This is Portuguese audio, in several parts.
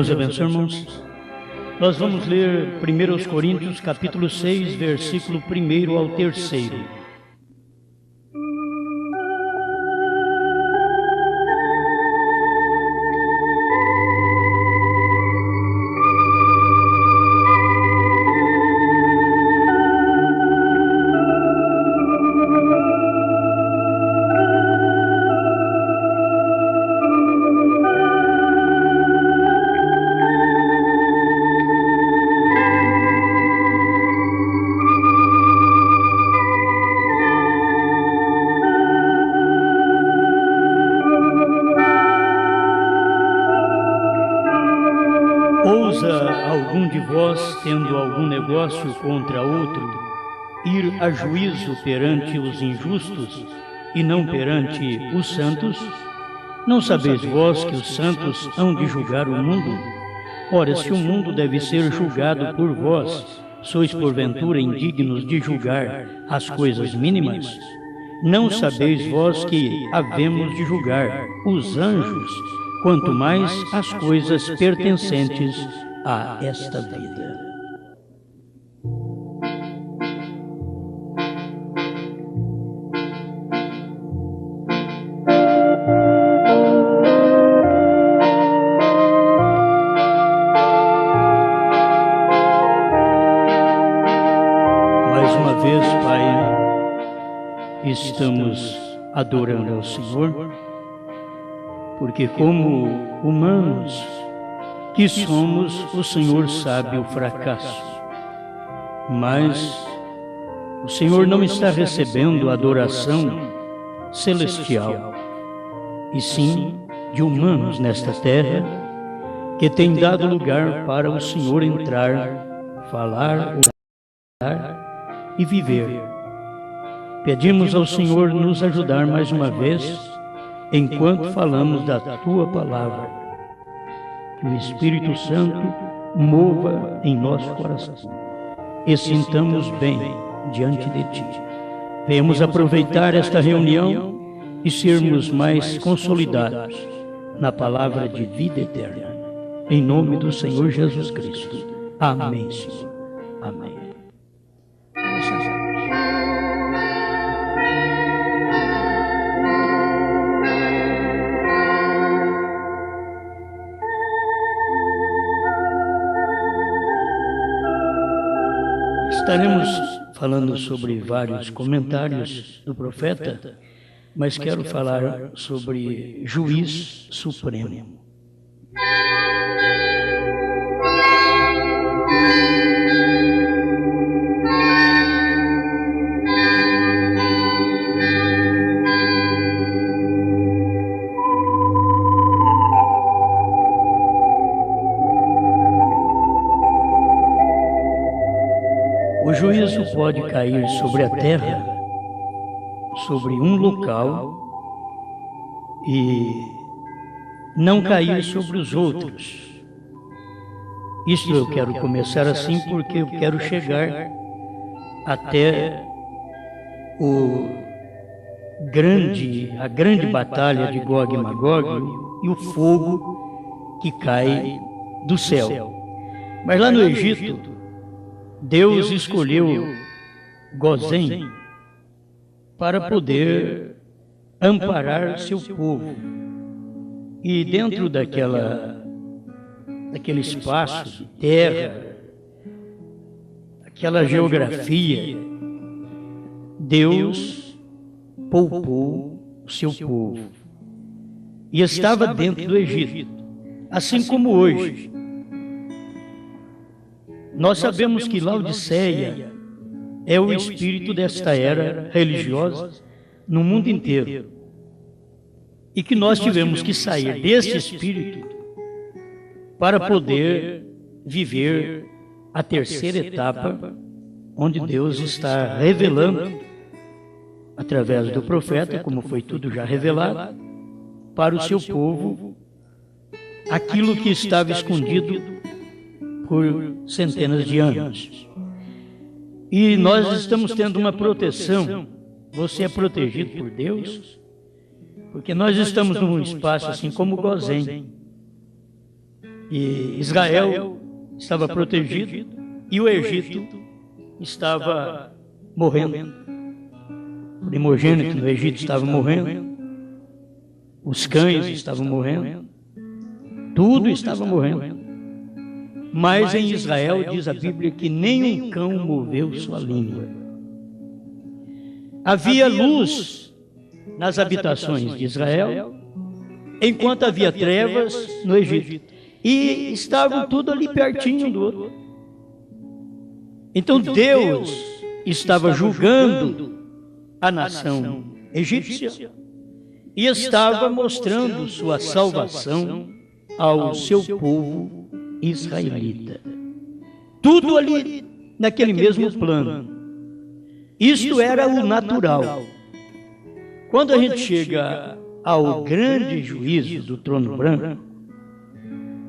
Deus abençoe, irmãos. Nós vamos ler 1 Coríntios, capítulo 6, versículo 1 ao 3. Ousa algum de vós, tendo algum negócio contra outro, ir a juízo perante os injustos e não perante os santos? Não sabeis vós que os santos hão de julgar o mundo? Ora, se o mundo deve ser julgado por vós, sois porventura indignos de julgar as coisas mínimas? Não sabeis vós que havemos de julgar os anjos, quanto mais as coisas pertencentes a esta vida. Mais uma vez, Pai, estamos adorando ao Senhor, porque como humanos que somos, o Senhor sabe o fracasso. Mas o Senhor não está recebendo a adoração celestial, e sim de humanos nesta terra, que tem dado lugar para o Senhor entrar, falar, orar e viver. Pedimos ao Senhor nos ajudar mais uma vez, enquanto falamos da Tua Palavra, que o Espírito Santo mova em nosso coração e sintamos bem diante de Ti. Venhamos aproveitar esta reunião e sermos mais consolidados na palavra de vida eterna. Em nome do Senhor Jesus Cristo. Amém, Senhor. Amém. Estaremos falando sobre vários comentários do profeta, mas quero falar sobre juiz supremo. O juízo pode cair sobre a terra, sobre um local, e não cair sobre os outros. Isso eu quero começar assim porque eu quero chegar até a grande batalha de Gog e Magog e o fogo que cai do céu. Mas lá no Egito, Deus escolheu Gozém para poder amparar seu povo. E dentro daquele espaço de terra, aquela geografia, Deus poupou o seu povo. E estava dentro do Egito, assim como hoje. Nós sabemos que Laodiceia é o espírito desta era religiosa no mundo inteiro. E que nós tivemos que sair desse espírito para poder viver a terceira etapa, onde Deus está revelando, através do profeta, como foi tudo já revelado, para o seu povo, aquilo que estava escondido por centenas de anos. E nós estamos tendo uma proteção. Você é protegido por Deus, porque nós estamos num espaço assim como Gozém. E Israel estava protegido e o Egito estava morrendo. O primogênito no Egito estava morrendo, os cães estavam morrendo, tudo estava morrendo. Mas em Israel diz a Bíblia que nem um cão moveu sua língua. Havia luz nas habitações de Israel, enquanto havia trevas no Egito. E estavam tudo ali pertinho do outro. Então Deus estava julgando a nação egípcia e estava mostrando sua salvação ao seu povo israelita. Tudo ali naquele mesmo plano. Isto era o natural. Quando a gente chega ao grande juízo do trono branco,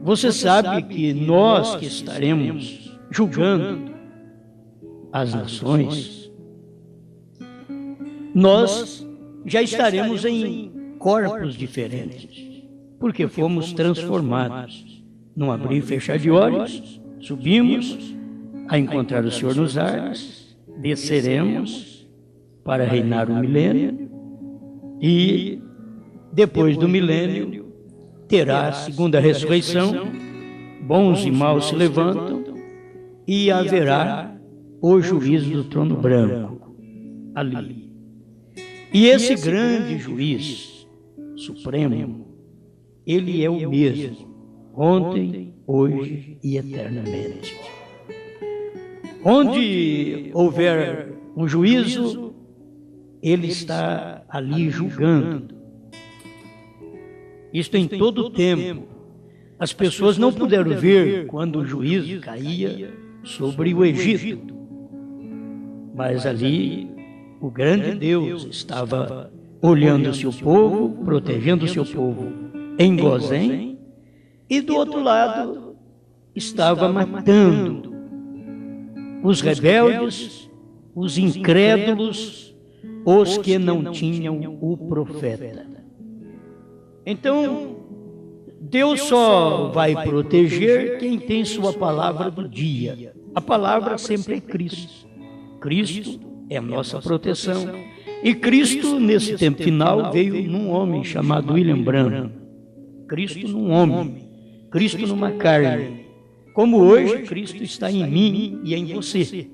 você sabe que nós que estaremos julgando as nações, nós já estaremos em corpos diferentes, porque fomos transformados. Num abrir e fechar de olhos, subimos a encontrar o Senhor nos ares, desceremos para reinar o milênio e depois do milênio terá a segunda ressurreição, bons e maus se levantam e haverá o juízo do trono branco ali. E esse grande juiz supremo, ele é o mesmo, ontem, hoje e eternamente. Onde houver um juízo, ele está ali julgando. Isto em todo o tempo. As pessoas não puderam ver quando o juízo caía sobre o Egito. Mas ali o grande Deus estava olhando o seu povo, protegendo o seu povo em Gozém, e do outro lado estava matando os rebeldes, os incrédulos, os que não tinham o profeta. Então, Deus só vai proteger quem tem sua palavra do dia. A palavra sempre é Cristo. Cristo é a nossa proteção. E Cristo, nesse tempo final, veio num homem chamado William Branham. Cristo num homem. Cristo numa carne. Como hoje, Cristo está em mim e em você.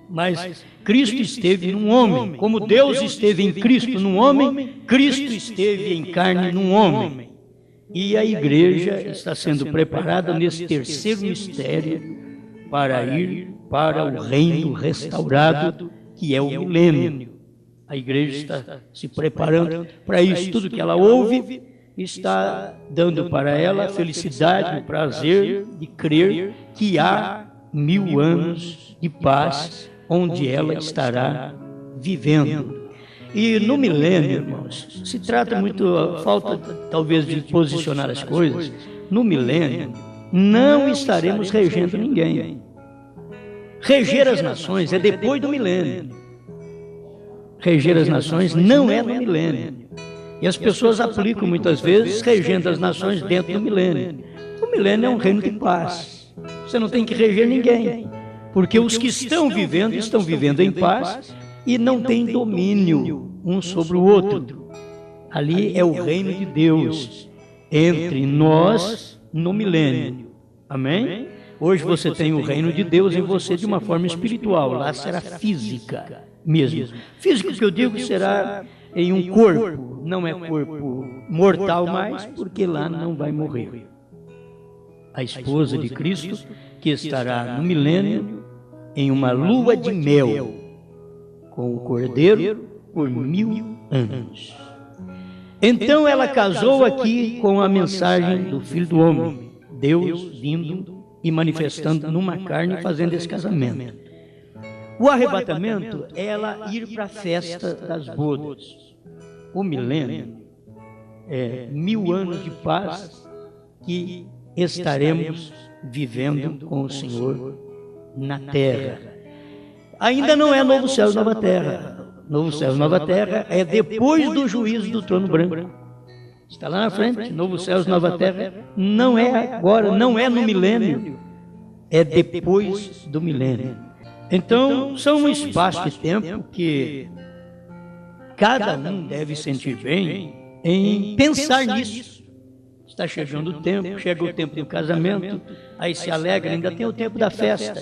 Mas Cristo esteve num homem. Como Deus esteve em Cristo num homem, Cristo esteve em carne num homem. E a igreja está sendo preparada nesse terceiro mistério para ir para o reino restaurado, que é o milênio. A igreja está se preparando para isso. Tudo que ela ouve está dando para ela a felicidade, o prazer de crer que há 1000 anos de paz onde ela estará vivendo. E no milênio, irmãos, se trata muito, falta talvez de posicionar as coisas, no milênio não estaremos regendo ninguém. Reger as nações é depois do milênio. Reger as nações não é no milênio. E as pessoas aplicam muitas vezes regendo as nações dentro do milênio. O milênio é um reino de paz. Você não tem que reger ninguém, porque os que estão vivendo em paz e não têm domínio um sobre o outro. Ali é o reino de Deus entre nós no milênio. Amém? Hoje você tem o reino de Deus em você de uma forma espiritual. Lá será física mesmo. Físico que eu digo será em um corpo. Não é corpo mortal mais, porque lá não vai morrer. A esposa de Cristo que estará no milênio em uma lua de mel com o Cordeiro por 1000 anos. Então ela casou aqui com a mensagem do Filho do Homem, Deus vindo e manifestando numa carne, fazendo esse casamento. O arrebatamento é ela ir para a festa das bodas. O milênio é 1000 anos de paz que estaremos vivendo com o Senhor na terra. Ainda não é novo céu e nova terra. Novo céu e nova terra é depois do juízo do trono branco. Está lá na frente, novo céus, nova terra. Não é agora, não é no milênio. É depois do milênio. Então, são um espaço de tempo que cada um deve sentir bem em pensar nisso. Está chegando o tempo, chega o tempo do casamento, aí se alegra, ainda tem o tempo da festa.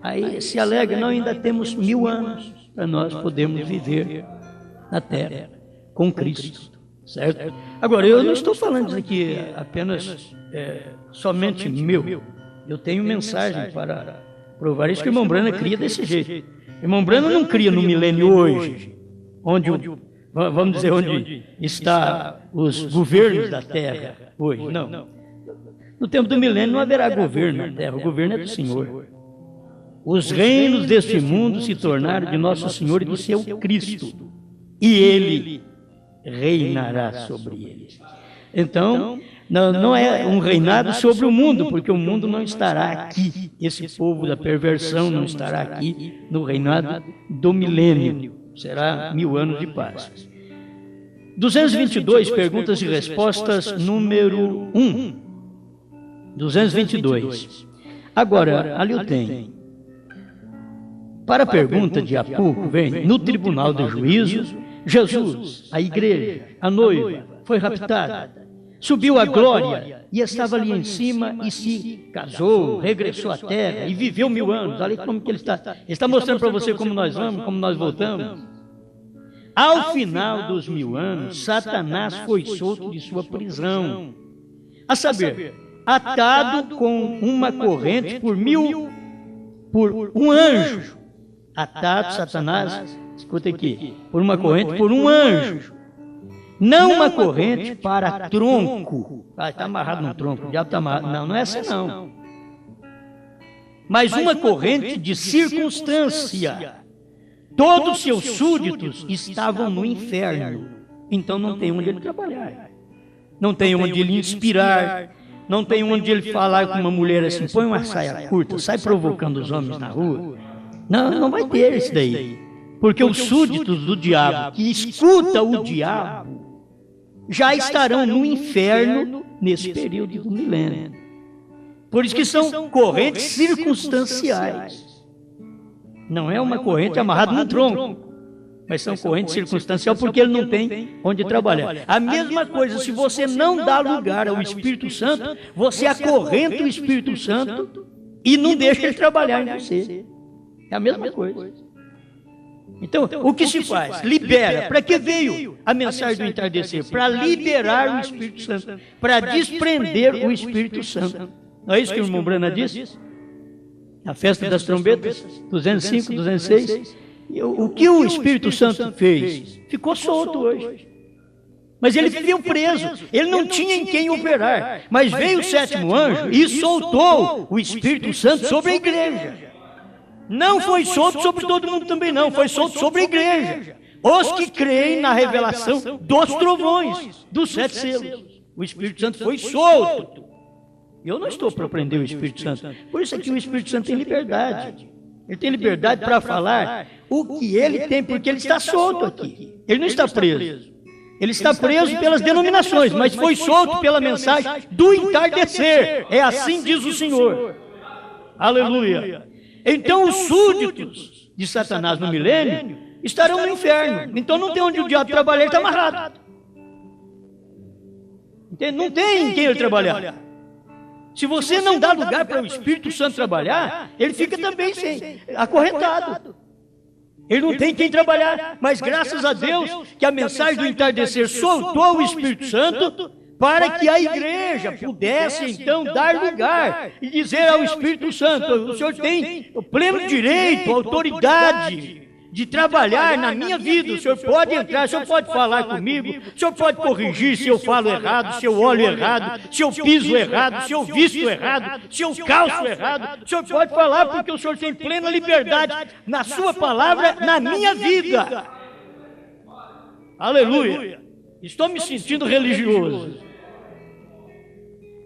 Aí se alegra, não, ainda temos 1000 anos para nós podermos viver na terra com Cristo, certo? Agora, eu não estou falando isso aqui apenas somente meu. Eu tenho mensagem para provar isso, que o irmão Brana cria desse jeito. O irmão Brana não cria no milênio hoje, onde, vamos dizer, onde está os governos da terra hoje. Não. No tempo do milênio não haverá governo na terra, o governo é do Senhor. Os reinos deste mundo se tornaram de nosso Senhor e do seu Cristo, e Ele reinará sobre eles. Então, não é um reinado sobre o mundo, porque o mundo não estará aqui. Esse povo da perversão não estará aqui no reinado do milênio. Será 1000 anos de paz. 222, perguntas e respostas, número 1. 222. Agora, ali eu tenho. Para a pergunta de há pouco, vem, no tribunal do juízo, Jesus, a igreja, a noiva, foi raptada. Subiu à glória e estava ali em cima e se casou, regressou à terra e viveu 1000 anos. Olha como que ele está. Ele está mostrando para você como nós vamos, como nós voltamos. Ao final dos 1000 anos, Satanás foi solto de sua prisão. A saber, atado com uma corrente por um anjo. Atado, Satanás, escuta aqui, por uma corrente por um anjo. Não uma corrente para tronco. Está amarrado no tronco, o diabo está amarrado. Não é assim não. Mas uma corrente de circunstância. Todos os seus súditos estavam no inferno. Então não tem onde ele trabalhar. Não tem onde ele inspirar. Não tem onde ele falar com uma mulher assim, põe uma saia curta, sai provocando os homens na rua. Não vai ter isso daí. Porque os súditos do diabo, que escutam o diabo, já estarão no inferno nesse período do milênio. Por isso que são correntes circunstanciais. Não é uma corrente amarrada no tronco, mas são correntes circunstanciais porque ele não tem onde trabalhar. A mesma coisa, se você não dá lugar ao Espírito Santo, você acorrenta o Espírito Santo e não deixa ele trabalhar em você. É a mesma coisa. Então, o que se faz? Libera. Para que veio a mensagem do entardecer? Para liberar o Espírito Santo, para desprender o Espírito Santo. Não é isso que o irmão Brana disse? Na festa das trombetas, 205, 206. O que o Espírito Santo fez? Ficou solto hoje. Mas ele viveu preso. Ele não tinha em quem operar. Mas veio o 7º anjo e soltou o Espírito Santo sobre a igreja. Não foi solto sobre todo mundo também não. Foi solto sobre a igreja. Os que creem na revelação dos trovões, dos 7 selos. O Espírito Santo foi solto. Eu não estou para prender o Espírito Santo. Por isso é que o Espírito Santo tem liberdade. Ele tem liberdade para falar o que ele tem, porque ele está solto aqui. Ele não está preso. Ele está preso pelas denominações, mas foi solto pela mensagem do entardecer. É assim diz o Senhor. Aleluia. Então os súditos de Satanás no milênio estarão no inferno. Então não tem onde o diabo trabalhar, ele está amarrado. Não tem em quem ele trabalhar. Se você não dá lugar para o Espírito Santo trabalhar, ele fica também acorrentado. Ele não tem quem trabalhar. Mas graças a Deus que a mensagem do entardecer soltou o Espírito Santo para que a igreja pudesse então dar lugar e dizer ao Espírito Santo: o Senhor tem o pleno direito, autoridade de trabalhar na minha vida. O Senhor pode entrar, o Senhor pode falar comigo, o Senhor pode corrigir se eu falo errado, se eu olho errado, se eu piso errado, se eu visto errado, se eu calço errado. O Senhor pode falar porque o Senhor tem plena liberdade na sua palavra, na minha vida. Aleluia. Estou me sentindo religioso.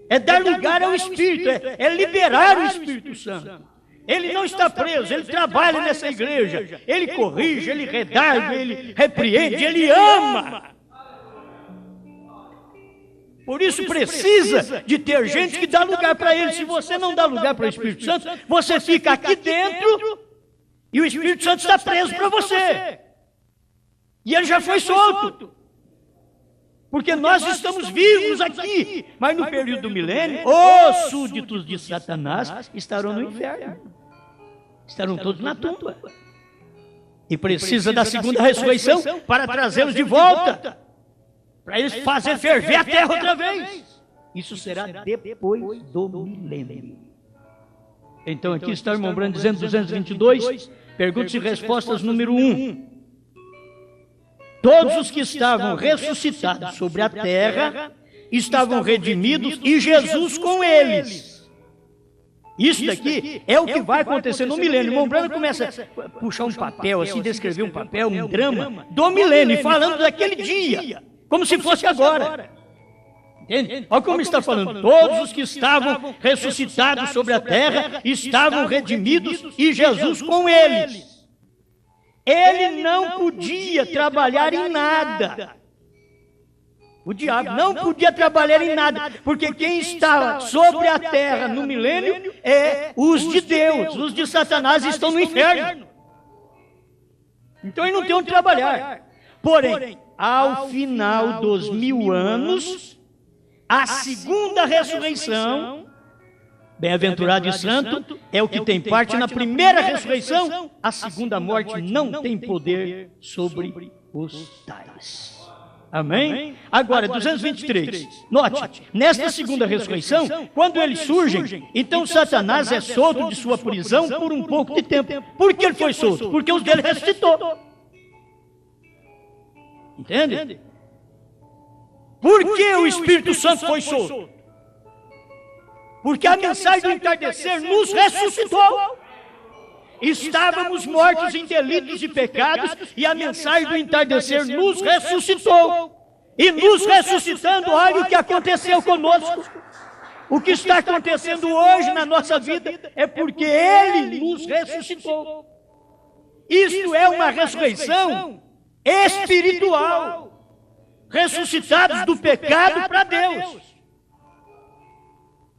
É dar lugar ao Espírito, é liberar o Espírito Santo. Ele não está preso, ele trabalha nessa igreja. Ele corrige, ele redargue, ele repreende, ele ama. Por isso precisa de ter gente que dá lugar para ele. Se você não dá lugar para o Espírito Santo, você fica aqui dentro e o Espírito Santo está preso para você. E ele já foi solto. Porque nós estamos vivos aqui. Mas no período do milênio, os súditos de Satanás estarão no inferno. Estarão todos na tumba. E precisa da segunda ressurreição para trazê-los de volta. Para eles fazer ferver a terra outra vez. Isso será depois do milênio. Então aqui está o irmão Branham dizendo 222, perguntas e respostas número 1. Todos os que estavam ressuscitados sobre a terra estavam redimidos e Jesus com eles. Isso daqui é o que vai acontecer no milênio. O irmão Branham começa a puxar um papel, assim, descrever um papel, um drama do milênio, falando daquele dia, como se fosse agora. Entende? Olha como ele está falando. Todos os que estavam ressuscitados sobre a terra estavam redimidos e Jesus com eles. Ele não podia trabalhar em nada. O diabo não podia trabalhar em nada, porque quem está sobre a terra no milênio é os de Deus. Os de Satanás estão no inferno. Então ele não tem onde trabalhar. Porém, ao final dos 1000 anos, a segunda ressurreição, bem-aventurado e santo, é o que tem parte na primeira ressurreição. A segunda morte não tem poder sobre os tais. Amém? Agora, 223. Note, nesta segunda ressurreição, quando eles surgem, então Satanás é solto de sua prisão por um pouco de tempo. Por que ele foi solto? Porque os dele ressuscitou. Entende? Por que o Espírito Santo foi solto? Porque a mensagem do entardecer nos ressuscitou. Estávamos mortos em delitos e pecados e a mensagem do entardecer nos ressuscitou. E nos ressuscitando, olha o que aconteceu conosco. O que está acontecendo hoje na nossa vida é porque Ele nos ressuscitou. Isto é uma ressurreição espiritual. Ressuscitados do pecado para Deus.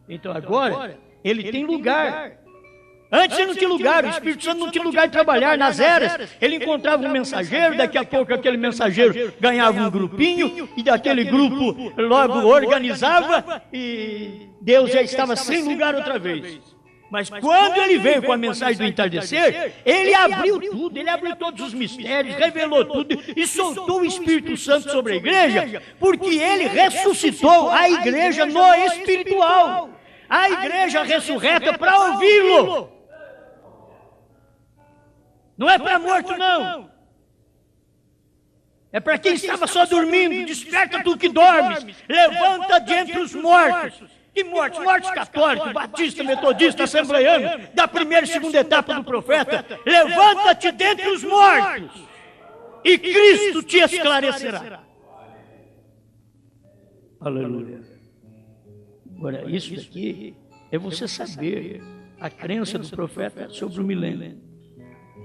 Então agora, Ele tem lugar. Antes ele não tinha lugar, o Espírito Santo não tinha lugar de trabalhar. Nas eras, ele encontrava um mensageiro, daqui a pouco aquele mensageiro ganhava um grupinho, e daquele grupo logo organizava, e Deus já estava sem lugar outra vez. Mas quando ele veio com a mensagem do entardecer, ele abriu tudo, ele abriu todos os mistérios, revelou tudo, e soltou o Espírito Santo sobre a igreja, porque ele ressuscitou a igreja no espiritual. A igreja ressurreta para ouvi-lo. Não é para morto, não. É para quem estava só dormindo. Desperta tu que dormes. Levanta de entre os mortos. Que mortos? Mortos católicos, batista, metodista, assembleiano, da primeira e segunda etapa do profeta. Levanta-te dentre os mortos. E Cristo te esclarecerá. Aleluia. Agora, isso daqui é você saber a crença do profeta sobre o milênio.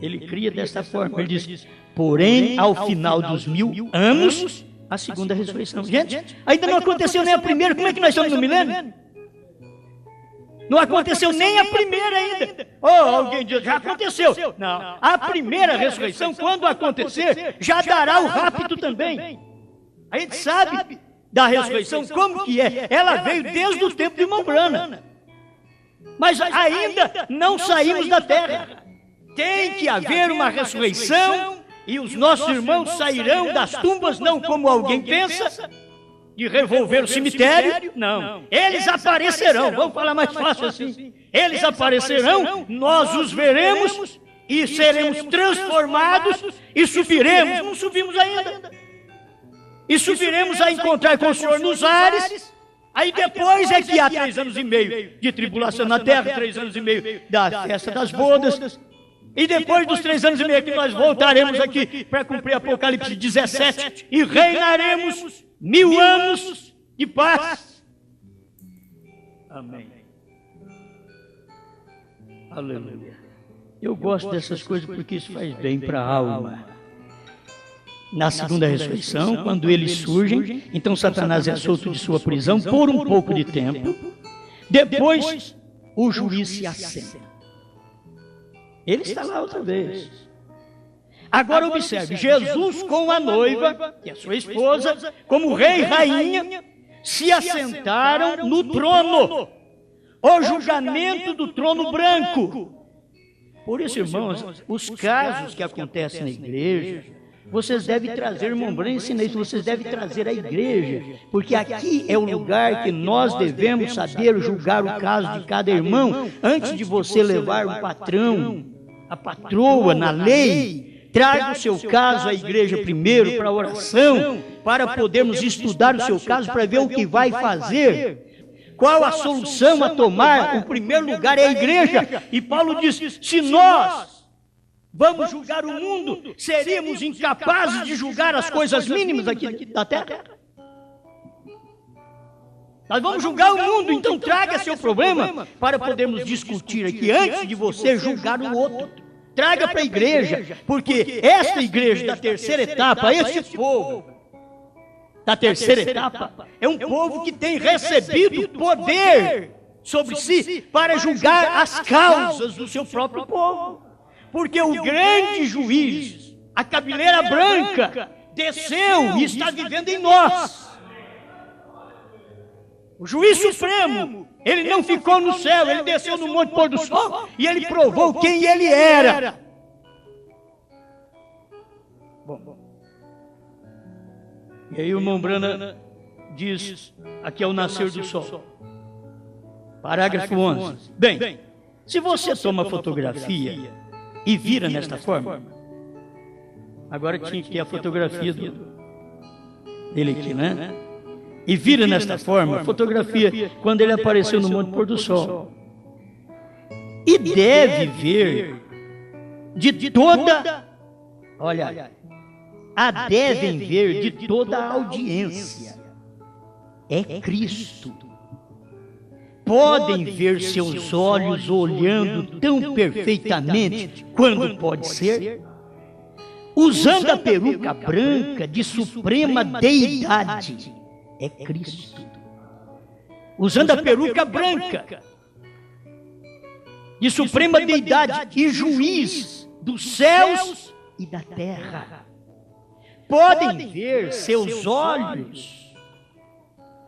Ele cria desta forma, ele diz, porém, ao final dos 1000 anos, a segunda ressurreição. Gente, ainda não aconteceu nem a primeira, como é que nós estamos no milênio? Não aconteceu nem a primeira ainda. Oh, alguém diz, já aconteceu. Não, a primeira ressurreição, quando acontecer, já dará o rapto também. A gente sabe da ressurreição, como que é? Ela veio desde o tempo de irmão Branham. Mas ainda não saímos da terra. Tem que haver uma ressurreição e os nossos irmãos sairão das tumbas, não como alguém pensa, de revolver o cemitério, não. Eles aparecerão, vamos falar mais fácil assim. Eles aparecerão, nós os veremos e seremos transformados e subiremos, não subimos ainda. E subiremos a encontrar com o Senhor nos ares. Aí depois é que há 3 anos e meio de tribulação na terra, 3 anos e meio da festa das bodas. E depois dos 3 anos e meio que nós voltaremos aqui para cumprir Apocalipse 17 e reinaremos 1000 anos de paz. Amém. Aleluia. Eu gosto dessas coisas porque isso faz bem para a alma. na segunda ressurreição, quando eles surgem, então Satanás é solto de sua prisão por um pouco de tempo. Depois, o juiz se assenta. Ele está lá outra vez. Agora observe, Jesus com a noiva, que é sua esposa, como rei e rainha, se assentaram no trono. O julgamento do trono branco. Por isso, irmãos, os casos que acontecem na igreja, vocês devem trazer, irmão Branham ensina isso, vocês devem trazer à igreja, porque aqui é o lugar que nós devemos saber julgar o caso de cada irmão, antes de você levar o patrão, a patroa na lei. Traga o seu caso à igreja primeiro para a oração, para podermos estudar o seu caso, para ver o que vai fazer. Qual a solução a tomar? O primeiro lugar é a igreja. E Paulo diz, se nós vamos julgar o mundo, seríamos incapazes de julgar as coisas mínimas aqui da terra? Nós vamos julgar o mundo, então traga seu problema para podermos discutir aqui antes de você julgar o outro. Traga para a igreja, porque esta igreja da terceira etapa, este povo da terceira etapa, é um povo que tem recebido poder sobre si para julgar as causas do seu próprio povo. Porque o grande juiz, a cabeleira branca, desceu e está vivendo em nós. O juiz supremo, ele não ficou no céu, ele desceu no Monte Pôr do Sol e ele provou quem ele era. Bom. E aí o irmão Branham diz, aqui é o nascer do sol. Parágrafo 11. Bem, se você toma fotografia e vira nesta forma, agora tinha que ter a fotografia dele aqui, né? E vira nesta forma, fotografia quando ele apareceu no Monte Pôr do Sol. E deve ver de toda, olha, devem ver de toda a audiência. É Cristo. Podem ver seus olhos olhando tão perfeitamente quando pode ser, usando a peruca branca de suprema deidade. É Cristo. Usando a peruca branca de suprema deidade e juiz dos céus e da terra. Podem ver seus olhos,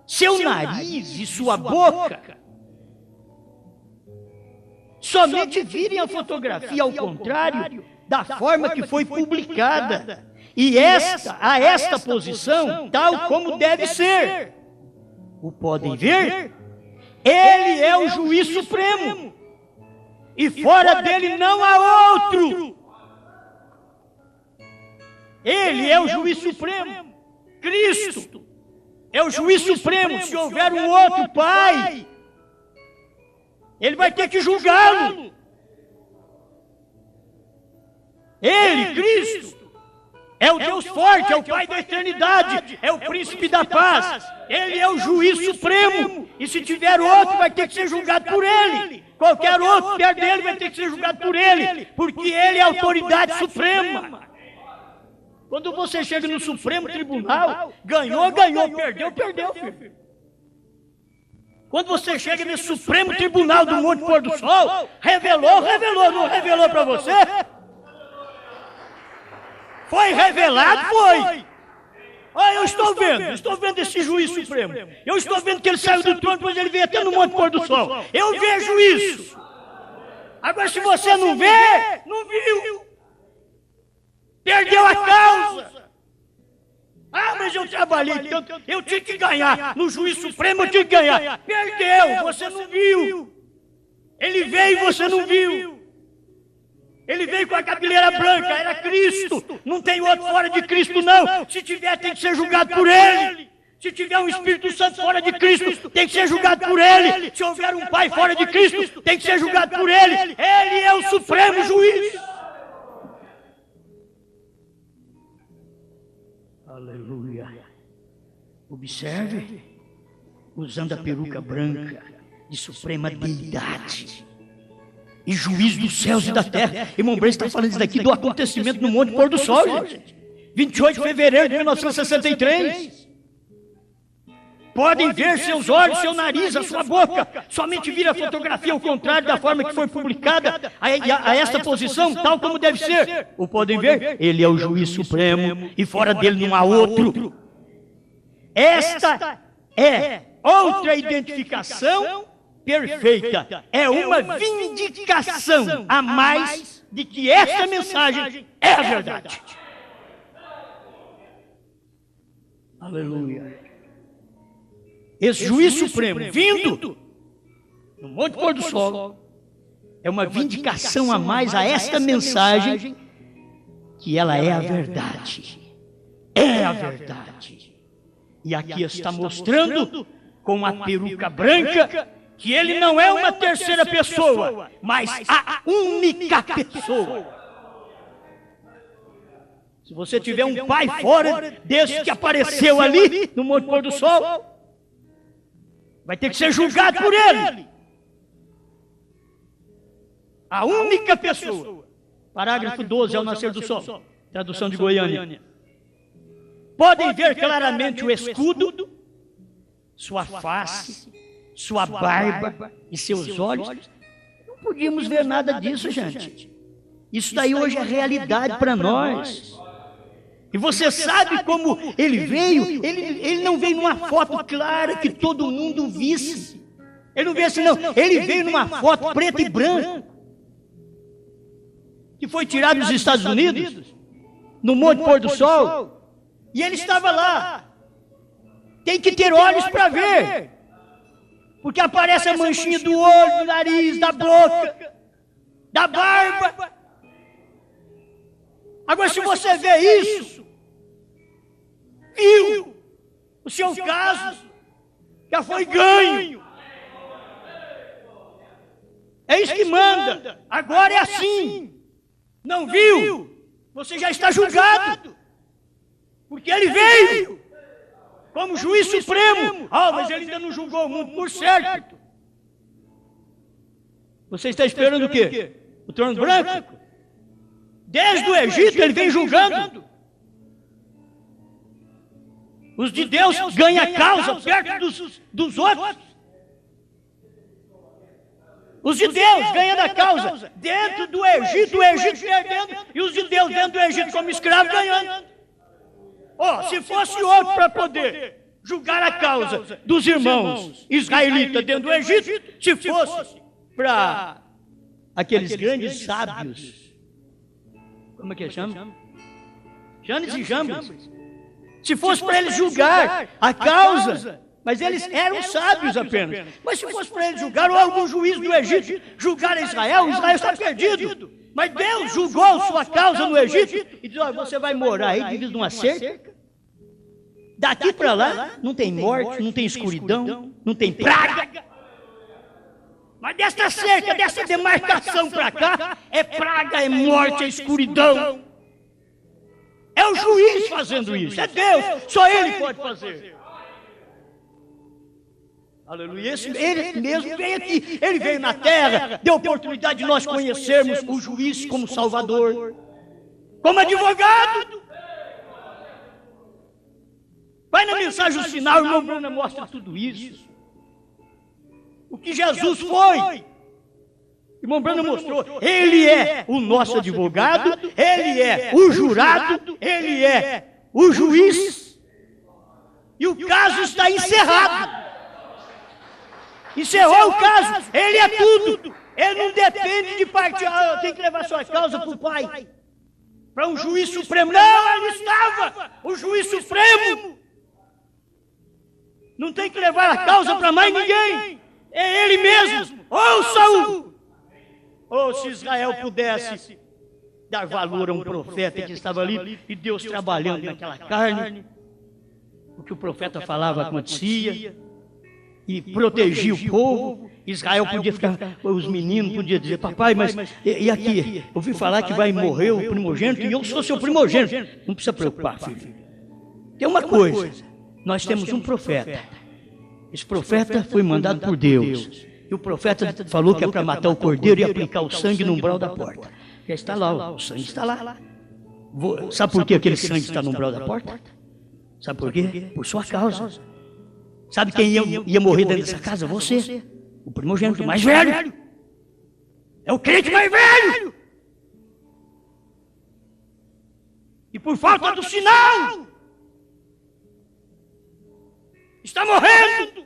seu nariz e sua boca. Somente virem a fotografia ao contrário da forma que foi publicada. E a esta posição, tal como deve ser. O podem ver? Ele é o juiz supremo. E fora dele não há outro. Ele é o juiz supremo. Cristo é o juiz supremo. Se houver um outro Pai, ele vai ter que julgá-lo. Ele, Cristo, é o Deus forte, é o Pai da eternidade, é o príncipe da paz. Ele é o juiz supremo. E se tiver outro, vai ter que ser julgado por ele. Qualquer outro perto dele vai ter que ser julgado por ele, porque ele é a autoridade suprema. Quando você chega no Supremo Tribunal, ganhou, perdeu, filho. Quando você chega nesse Supremo Tribunal do Monte Pôr do Sol, revelou, não revelou para você? Foi revelado, foi. Olha, eu estou vendo esse juiz supremo. Eu estou vendo que ele saiu do trono, depois ele veio até no Monte Pôr do Sol. Eu vejo isso. Agora, se você não vê, não viu. Perdeu a causa. Ah, mas eu trabalhei tanto, eu tinha que ganhar. No juiz supremo eu tinha que ganhar. Perdeu, você não viu. Ele veio e você não viu. Ele veio com a cabeleira branca, era Cristo. Não tem outro fora de Cristo, não. Se tiver, tem que ser julgado por ele. Se tiver um Espírito Santo fora de Cristo, tem que ser julgado por ele. Se houver um Pai fora de Cristo, tem que ser julgado por ele. Ele é o supremo juiz. Aleluia. Observe, usando a peruca branca de suprema deidade e juiz dos céus e da terra. Irmão Branham está falando isso daqui do acontecimento no Monte Pôr do Sol, gente. 28 de fevereiro de 1963. Podem ver seus olhos, seu nariz, a sua boca. Somente vir a fotografia ao contrário da forma que foi publicada a esta posição, tal como deve ser. O podem ver? Ele é o juiz supremo e fora dele não há outro. Esta é outra identificação perfeita. É uma vindicação a mais de que esta mensagem é a verdade. Aleluia. Esse juiz supremo vindo no Monte Pôr do Sol é uma vindicação a mais a esta mensagem que ela é a verdade. É a verdade. E aqui está mostrando com a peruca branca que ele não é uma terceira pessoa, mas a única pessoa. Se você tiver um pai fora desse que apareceu ali no Monte Pôr do Sol, vai ter que ser julgado por ele. A única pessoa. Parágrafo 12, ao nascer do sol. Tradução de Goiânia. Podem ver claramente o escudo, sua face, sua barba e seus olhos. Não podíamos ver nada disso, gente. Isso daí hoje é realidade para nós. E você sabe como ele veio? Ele não veio numa foto clara que todo mundo visse. Ele não veio assim, não. Ele veio numa foto preta e branca, que foi tirada dos Estados Unidos, no Monte Pôr do Sol. E ele estava lá. Tem que ter olhos para ver. Porque aparece a manchinha do olho, do nariz, da boca, da barba. Agora, se você vê isso, viu, o seu caso já foi ganho. É isso que manda. Agora é assim. Não viu? Você já está julgado. Porque ele veio como juiz supremo. Mas ele ainda não julgou o mundo, por certo. Você está esperando o quê? O trono branco? Desde o Egito ele vem julgando. Os de Deus ganham causa perto dos outros. Os de Deus ganhando a causa dentro do Egito, o Egito perdendo, e os de Deus dentro do Egito como escravo ganhando. Se fosse outro para poder julgar a causa dos irmãos israelitas dentro do Egito, se fosse para aqueles grandes sábios, como é que chama? Janes e Jambres. Se fosse para eles julgar a causa, mas eles eram sábios apenas. Mas se fosse para eles julgar, ou algum juiz do Egito julgar Israel, Israel está perdido. Mas Deus julgou sua causa no Egito e disse: você vai morar aí devido numa cerca. Daqui para lá não tem morte, não tem escuridão, não tem praga. Mas desta cerca, dessa demarcação para cá, é praga, é morte, é escuridão. É o juiz fazendo isso, é Deus, só Ele pode fazer. Aleluia, Ele mesmo veio aqui, Ele veio na terra, deu oportunidade de nós conhecermos o juiz como Salvador, como advogado. Vai na mensagem do sinal, o irmão Bruno mostra tudo isso. O que Jesus foi. O irmão Bruno mostrou. Ele é o nosso advogado, Ele é o jurado, Ele é o juiz. E o caso está encerrado. Encerrou o caso, Ele é tudo. Ele não depende de parte. Eu tenho que levar sua causa para o Pai, para um juiz supremo. Não, ele estava, o juiz supremo. Não tem que levar a causa para mais ninguém. É Ele mesmo. Ouça-o. Se Israel pudesse dar valor a um profeta que estava ali e Deus trabalhando naquela carne, o que o profeta falava acontecia e protegia o povo. Israel podia ficar, os meninos podiam dizer: papai, mas e aqui? Eu ouvi falar que vai morrer o primogênito e eu sou seu primogênito. Não precisa preocupar, filho. Tem uma coisa, nós temos um profeta. Esse profeta foi mandado por Deus. E o profeta falou que é para matar o cordeiro e aplicar o sangue no umbral da porta. Já está lá, o sangue está lá. Sabe por que aquele sangue está no umbral da porta? Sabe por quê? Por sua causa. Sabe quem ia morrer dentro dessa casa? Você. O primogênito mais velho. É o crente mais velho. E por falta do sinal, está morrendo.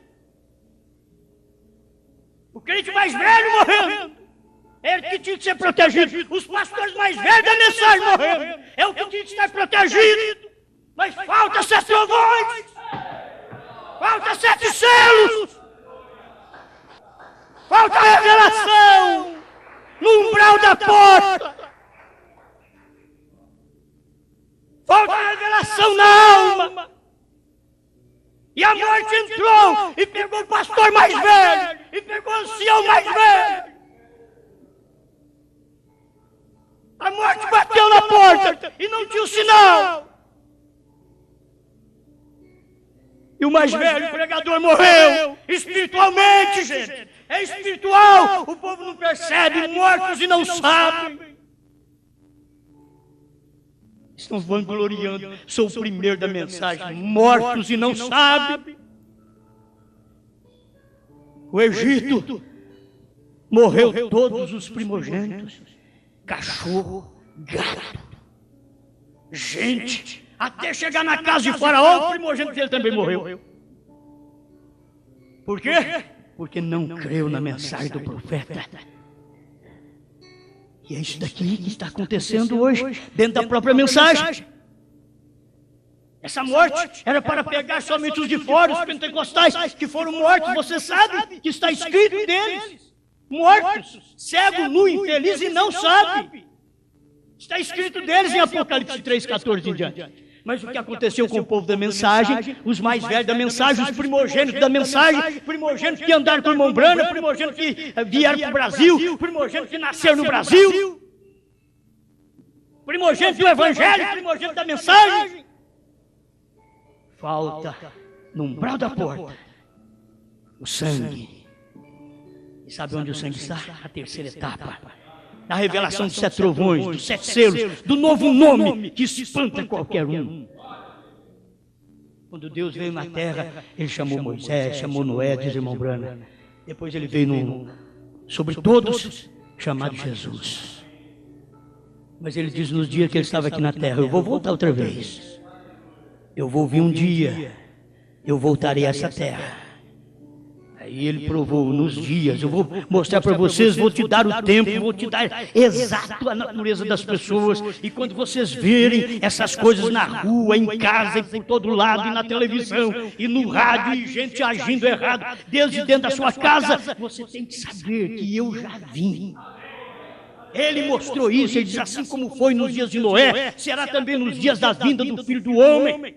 O crente mais velho morrendo. É o que tinha que ser protegido. Os pastores mais velhos da mensagem morrendo. É o que tinha que estar protegido. Mas falta 7 trovões. Falta 7 selos. Falta revelação no umbral da porta. Falta revelação na alma. E a morte entrou e pegou o pastor mais velho. E pegou o ancião mais velho. A morte bateu na porta e não tinha o sinal. E o mais velho, o pregador, morreu. Espiritualmente, gente. É espiritual. O povo não percebe, mortos e não sabem. Estão vangloriando. Sou o primeiro da mensagem. Mortos e não sabem. O Egito morreu todos os primogênitos. Cachorro, gato, gente. Até chegar na casa de Faraó, o primogênito dele também morreu. Por quê? Porque não creu na mensagem do profeta. E é isso daqui que está acontecendo hoje, dentro da própria mensagem. Essa morte era para pegar somente os de fora, os pentecostais, que foram mortos. Você sabe que está escrito deles. Mortos, cego, nu, infeliz e não sabe. Está escrito deles em Apocalipse 3,14 em diante. Mas o que aconteceu com o povo da mensagem, os mais velhos da mensagem, os primogênitos da mensagem, primogênitos que andaram com o irmão Branham, primogênitos que vieram para o Brasil, primogênitos que nasceram no Brasil, primogênitos do Evangelho, primogênitos da mensagem. Falta no umbral da porta o sangue. E sabe onde o sangue está? A terceira etapa. Na revelação dos 7 trovões, dos 7 selos, do novo nome que espanta qualquer um. Quando Deus veio na terra, Ele chamou Moisés, chamou Noé, diz o irmão Branham. Depois Ele veio sobre todos, chamado Jesus. Mas Ele diz nos dias que Ele estava aqui na terra, eu vou voltar outra vez. Eu vou vir um dia, eu voltarei a essa terra. E ele provou nos dias, eu vou mostrar para vocês, vou te dar o tempo, vou te dar exato a natureza das pessoas. E quando vocês verem essas coisas na rua, em casa, e por todo lado, e na televisão, e no rádio, e gente agindo errado, desde dentro da sua casa, você tem que saber que eu já vim. Ele mostrou isso, ele diz assim como foi nos dias de Noé, será também nos dias da vinda do Filho do Homem.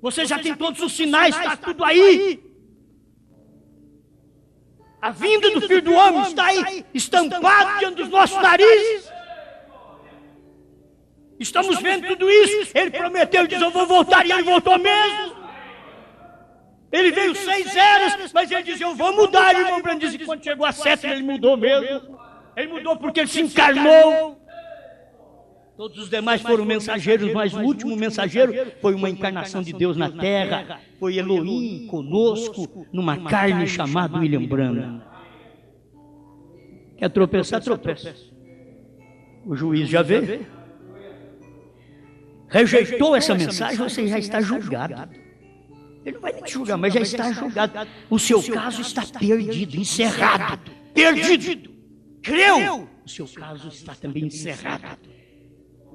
Você já tem todos os sinais, está tudo aí. A vinda do Filho do Homem está aí, estampado diante dos nossos narizes. Estamos vendo tudo isso. Ele prometeu, diz, eu vou voltar, e ele voltou mesmo. Ele veio 6 eras, mas ele diz, eu vou mudar. E o irmão Branham diz que quando chegou a 7, ele mudou mesmo. Ele mudou porque ele se encarnou. Todos os demais foram mensageiros, mas o último mensageiro foi uma encarnação de Deus na terra. Foi Elohim conosco, numa carne chamada William Branham. Quer tropeçar? Tropeça. O juiz já veio. Rejeitou essa mensagem, você já está julgado. Ele não vai nem te julgar, mas já está julgado. O seu caso está perdido, encerrado. Perdido. Creu. O seu caso está também encerrado.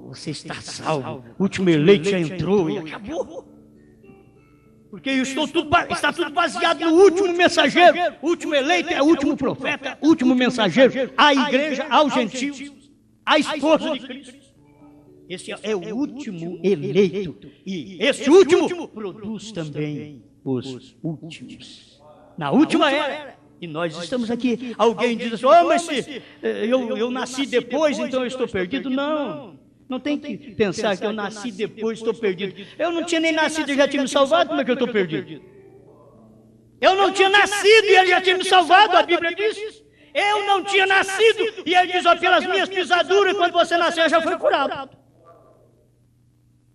Você está salvo. O último eleito já entrou e acabou. Porque está tudo baseado no último mensageiro. O último eleito é o último profeta, o último mensageiro. A igreja, aos gentios, a esposa de Cristo. Esse é o último eleito. E esse último produz também os últimos. Na última era. E nós estamos aqui. Alguém diz assim, mas se eu nasci depois, então eu estou perdido. Não. Não tem que pensar que eu nasci depois, estou perdido. Eu não tinha nem nascido e já tinha me salvado, como é que eu estou perdido? Eu não tinha nascido e ele já tinha me salvado, a Bíblia diz. Eu não tinha nascido e ele diz, pelas minhas pisaduras, quando você nasceu, já foi curado.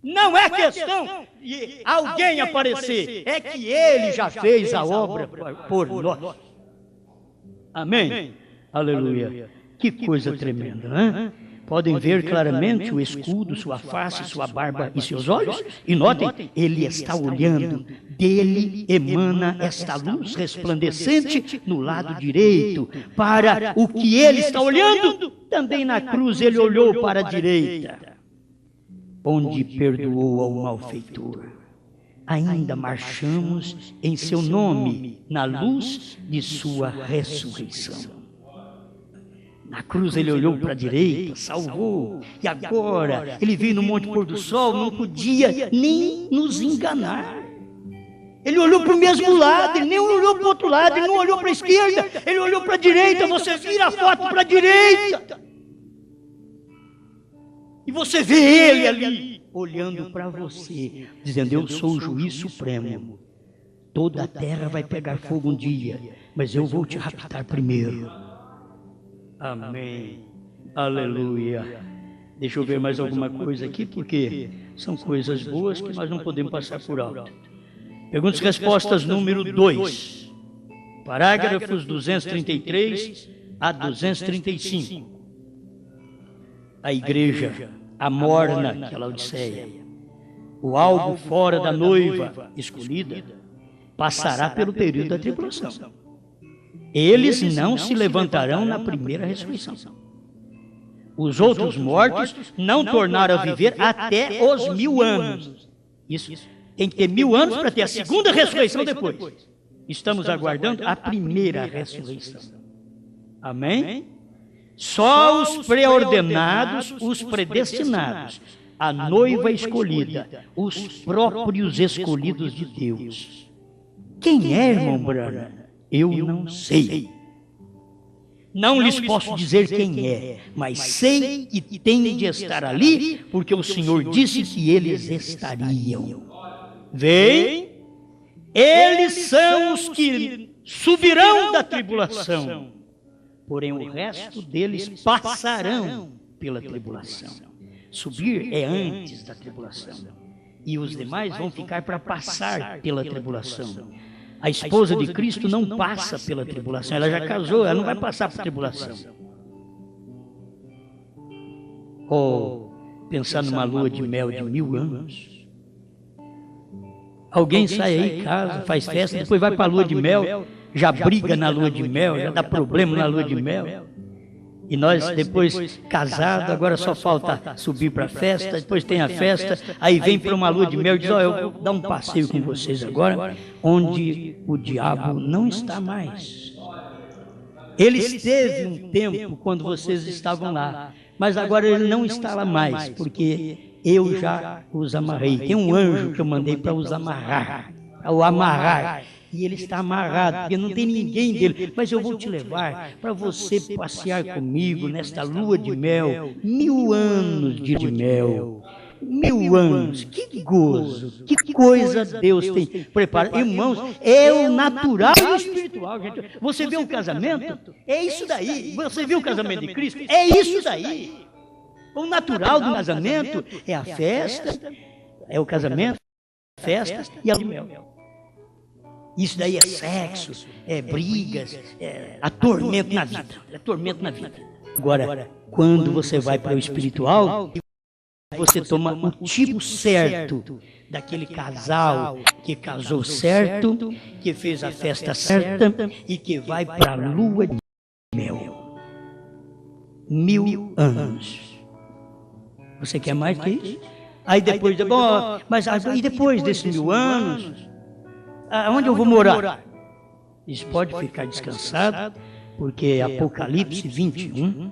Não é questão de alguém aparecer, é que Ele já fez a obra por nós. Amém? Aleluia. Que coisa tremenda, né? Podem ver claramente o escudo, sua face, sua barba e seus olhos. E notem, Ele está olhando. Dele emana esta luz resplandecente no lado direito. Para o que Ele está olhando, também na cruz Ele olhou para a direita, onde perdoou ao malfeitor. Ainda marchamos em seu nome, na luz de sua ressurreição. Na cruz Ele olhou para a direita, salvou, e agora Ele veio no Monte Pôr do Sol, não podia nem nos enganar. Ele olhou para o mesmo lado, Ele nem olhou para o outro lado, Ele não olhou para a esquerda, Ele olhou para a direita. Você vira a foto para a direita, e você vê Ele ali, olhando para você, dizendo: eu sou o juiz supremo. Toda a terra vai pegar fogo um dia, mas eu vou te raptar primeiro. Amém. Aleluia. Deixa eu ver mais alguma coisa aqui, porque são coisas boas que nós não podemos passar por alto. Perguntas e respostas número 2. Parágrafos 233 a 235. A igreja, a morna, que é a Laodiceia, o alvo fora da noiva escolhida, passará pelo período da tribulação. Eles não se levantarão na primeira ressurreição. Os outros mortos não tornaram a viver até os 1000 anos. Isso tem que ter 1000 anos para ter a segunda ressurreição depois. Estamos aguardando a primeira ressurreição. Amém? Só os preordenados, os predestinados, a noiva escolhida, os próprios escolhidos de Deus. Quem é, irmão Branham? Eu não sei. Não lhes posso dizer quem é, mas sei que tem de estar ali, porque o Senhor disse que eles estariam. Vem, eles são os que subirão da tribulação, porém o resto deles passarão pela tribulação. Subir é antes da tribulação, e os demais vão ficar para passar pela tribulação. A esposa de Cristo não passa pela tribulação, ela já casou, ela não vai passar por tribulação. Ou pensar numa lua de mel de 1000 anos. Alguém sai aí, casa, faz festa, depois vai para a lua de mel, já briga na lua de mel, já dá problema na lua de mel. E nós, depois, casados, agora só falta subir para a festa, depois tem a festa, aí vem para uma lua de mel e diz: eu vou dar um passeio com vocês agora, onde o diabo não está mais. Ele esteve um tempo quando vocês estavam lá, mas agora ele não está lá mais, porque eu já os amarrei. Tem um anjo que eu mandei para os amarrar, para o amarrar. E ele está amarrado, porque não tem ninguém dele. Mas eu vou te levar para você passear comigo nesta lua de mel. 1000 anos de mel. 1000 anos. Que gozo, que coisa Deus tem preparado. Irmãos, é o natural e o espiritual, gente. Você vê um casamento? É isso daí. Você viu o casamento de Cristo? É isso daí. O natural do casamento é a festa, é o casamento, a festa e a lua de mel. Isso daí é sexo, é brigas, é atormento na vida. É tormento na vida. Agora, quando você vai para o espiritual, você toma o tipo certo daquele casal que casou certo, que fez a festa certa e que vai para a lua de mel. 1000 anos. Você quer mais que isso? Aí depois, bom, mas e depois desses 1000 anos? Aonde eu vou morar? Isso pode ficar descansado, porque Apocalipse 21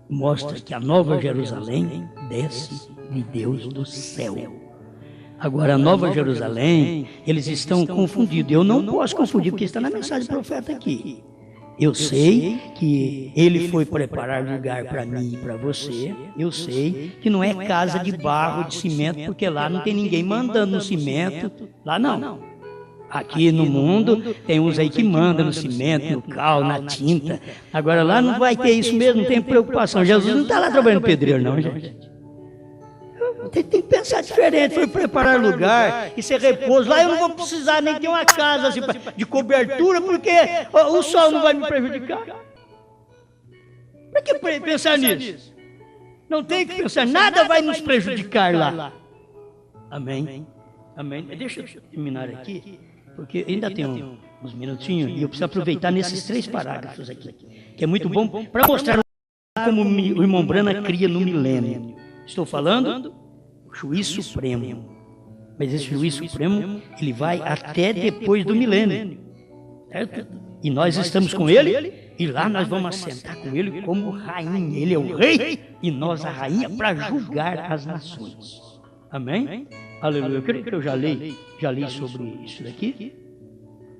mostra que a Nova Jerusalém desce de Deus do céu. Agora, a Nova Jerusalém, eles estão confundidos. Eu não posso confundir, porque está na mensagem do profeta aqui. Eu sei que ele foi preparar lugar para mim e para você. Eu sei que não é casa de barro, de cimento, porque lá não tem ninguém mandando no cimento. Lá não. Aqui no mundo tem uns aí que mandam no cimento, no cal, na tinta. Agora lá não vai ter isso mesmo, não tem preocupação. Jesus não está lá trabalhando pedreiro não, gente. tem que pensar diferente. Foi preparar lugar e ser repouso. Lá eu não vou precisar nem ter uma casa assim, de cobertura, porque o sol não vai me prejudicar. Para que pensar nisso? Não tem que pensar, nada vai nos prejudicar lá. Amém? Amém? Deixa eu terminar aqui, porque ainda tem uns minutinhos e eu preciso aproveitar nesses 3 parágrafos aqui, que é muito bom para mostrar como o irmão Brana cria no milênio. Estou falando do juiz supremo, mas esse juiz supremo ele vai até depois do milênio, certo? E nós estamos com ele e lá nós vamos assentar com ele como rainha. Ele é o rei e nós a rainha para julgar as nações. Amém? Aleluia. Eu creio que eu já li sobre isso daqui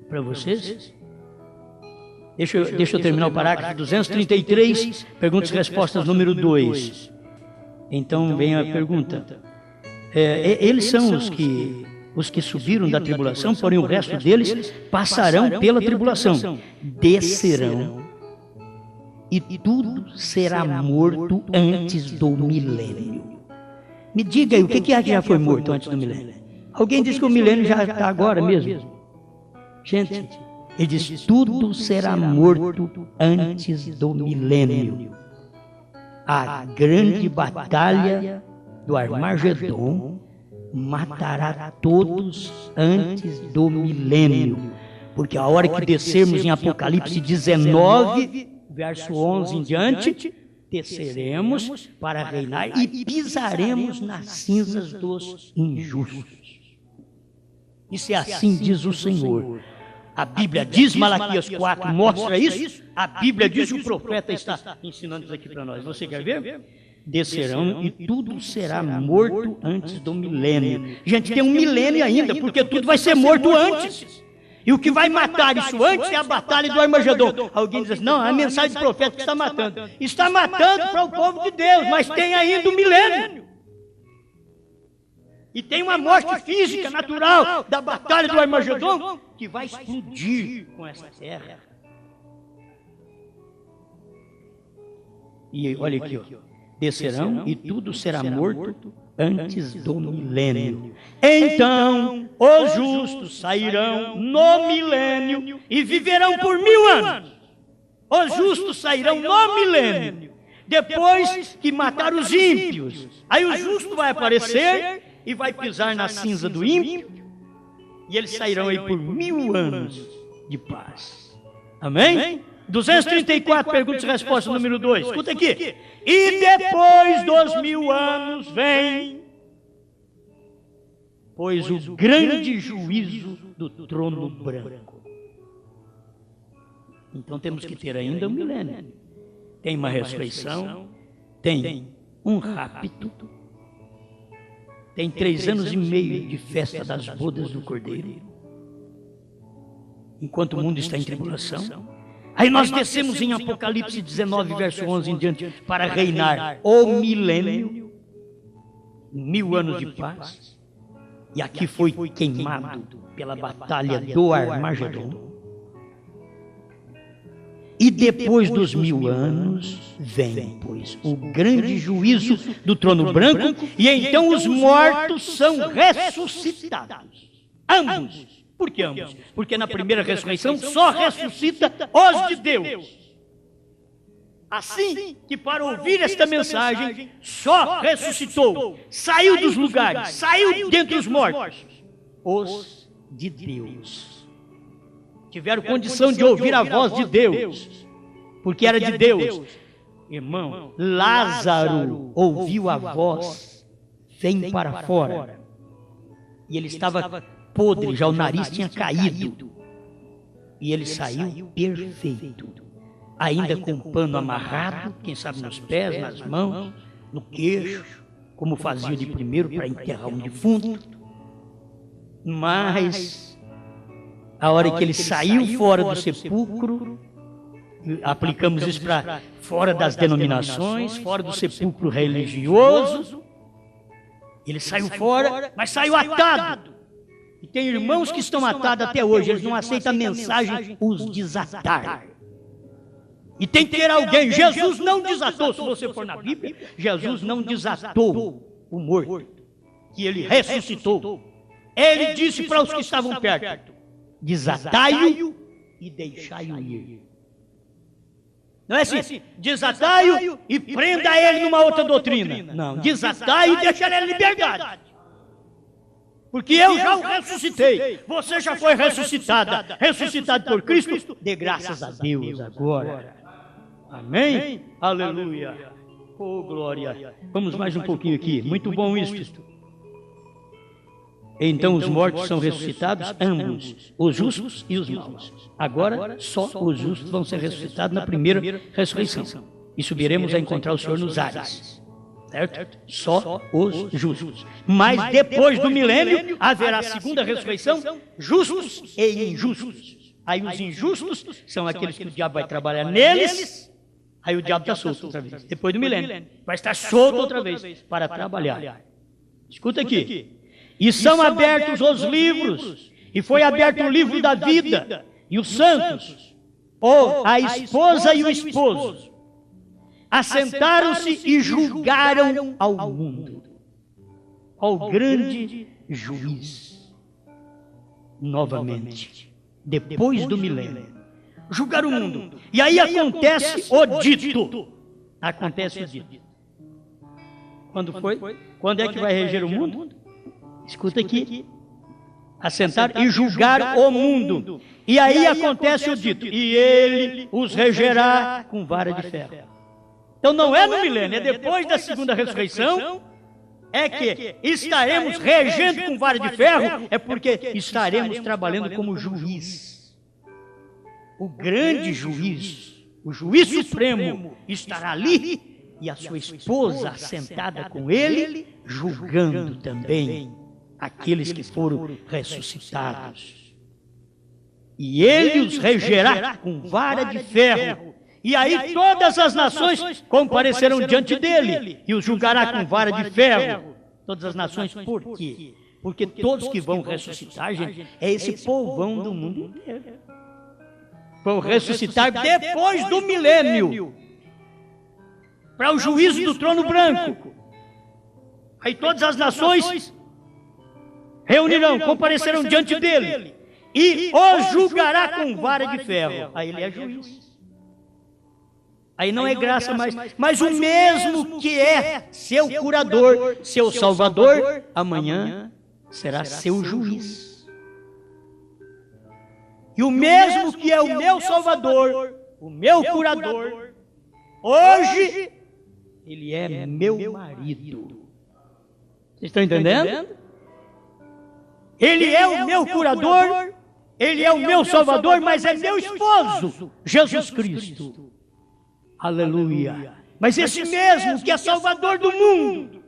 para vocês. Deixa eu terminar o parágrafo 233, perguntas e respostas número 2. Então vem a pergunta. Eles são os que subiram da tribulação, porém o resto deles passarão pela tribulação, descerão, e tudo será morto antes do milênio. Me diga aí, o que é que já foi morto antes do milênio? Alguém diz que o milênio já está agora mesmo? Gente, ele diz, tudo será morto antes do milênio. A grande batalha do Armagedon matará todos antes do milênio. Porque a hora que descermos em Apocalipse 19, verso 11 em diante, desceremos para reinar e pisaremos nas cinzas dos injustos. Isso é assim diz o Senhor. A Bíblia diz, Malaquias 4 mostra isso. A Bíblia diz, o profeta está ensinando isso aqui para nós. Você quer ver? Descerão e tudo será morto antes do milênio. Gente, tem um milênio ainda, porque tudo vai ser morto antes. E o que vai matar isso antes é a batalha do Armagedon. Alguém diz assim, não, a mensagem do profeta que está matando. Está matando para o povo de Deus, mas tem ainda o milênio. E tem uma morte física, natural, da batalha do Armagedon, que vai explodir com essa terra. E olha aqui, ó. Descerão e tudo será morto antes do milênio. Então os justos sairão no milênio e viverão por 1000 anos. Os justos sairão no milênio, depois que matar os ímpios. Aí o justo vai aparecer e vai pisar na cinza do ímpio, e eles sairão aí por 1000 anos de paz. Amém? 234, perguntas e respostas, número 2. Escuta aqui. E depois dos 1000 anos vem, pois o grande juízo do trono branco. Então temos que ter ainda um milênio. Tem uma ressurreição, tem um rapto, tem 3 anos e meio de festa das bodas do Cordeiro, enquanto o mundo está em tribulação. Aí nós descemos em Apocalipse 19, verso 11 em diante, para reinar o milênio, 1000 anos de paz. E aqui foi queimado pela batalha do Armagedon. E depois dos 1000 anos, vem, pois, o grande juízo do trono branco, e então os mortos são ressuscitados. Ambos. Por que ambos? Porque na primeira ressurreição só ressuscita os de Deus. Assim que para ouvir esta mensagem, só ressuscitou, saiu dos lugares, saiu dentre os mortos, os de Deus. Tiveram condição de ouvir a voz de Deus, porque era de Deus. Irmão, Lázaro ouviu a voz, vem para fora. E ele estava podre, já o nariz tinha caído. E ele saiu perfeito. Ainda com o pano amarrado, quem sabe nos pés, nas mãos, no queixo, como fazia de primeiro para enterrar um defunto. Mas, a hora que ele saiu fora do sepulcro, aplicamos isso para fora das denominações, fora do sepulcro religioso, ele saiu fora, mas saiu atado. E tem irmãos que estão atados até hoje, eles não aceitam a mensagem, os desatar. E tem que ter alguém, Jesus não desatou, se você for na Bíblia, Jesus não desatou o morto. que ele ressuscitou, ele disse para os que estavam perto: desatai-o e deixai-o ir. Não é assim, desatai-o e prenda ele numa outra doutrina. Não, desatai-o e deixa ele em liberdade. Porque eu já o ressuscitei, você já foi ressuscitada, ressuscitado por Cristo, dê graças a Deus agora. Amém? Aleluia. Oh, glória. Vamos mais um pouquinho aqui, muito bom isto. Então os mortos são ressuscitados, ambos, os justos e os maus. Agora, só os justos vão ser ressuscitados na primeira ressurreição. E subiremos a encontrar o Senhor nos ares. Certo? Só os justos. Mas depois do milênio, haverá a segunda ressurreição, justos e injustos. Aí os injustos são aqueles que o diabo vai trabalhar neles, aí o diabo está solto outra vez. Depois do milênio, vai estar solto outra vez para trabalhar. Escuta aqui. E são abertos os livros, e foi aberto o livro da vida, e os santos, ou a esposa e o esposo, assentaram-se e julgaram ao mundo, ao grande juiz, novamente, depois do milênio, julgaram o mundo. E aí acontece o dito. Acontece o dito. Quando foi? Quando é que vai reger o mundo? Escuta aqui, assentar e julgar o mundo. E aí acontece o dito, e ele os regerá com vara de ferro. Então não é no milênio, é depois da segunda ressurreição, é que estaremos regendo com vara de ferro, é porque estaremos trabalhando como juiz. O grande juiz, o juiz supremo, estará ali, e a sua esposa assentada com ele, julgando também aqueles que foram ressuscitados. E ele os regerá com vara de ferro. E aí todas as nações comparecerão diante dele e os julgará com vara de ferro. Todas as nações, por quê? Porque todos que vão ressuscitar, gente, é esse povão do mundo inteiro. Vão ressuscitar depois do milênio, para o juízo do trono branco. Aí todas as nações reunirão, comparecerão diante dele e os julgará com vara de ferro. Aí ele é juiz. Aí não é graça mais, mas o mesmo que é seu curador, seu salvador, amanhã será seu juiz. E o mesmo que é o meu salvador, o meu curador, hoje ele é meu marido. Vocês estão entendendo? Ele é o meu curador, ele é o meu salvador, mas é meu esposo, Jesus Cristo. Aleluia. Mas esse mesmo que é salvador do mundo,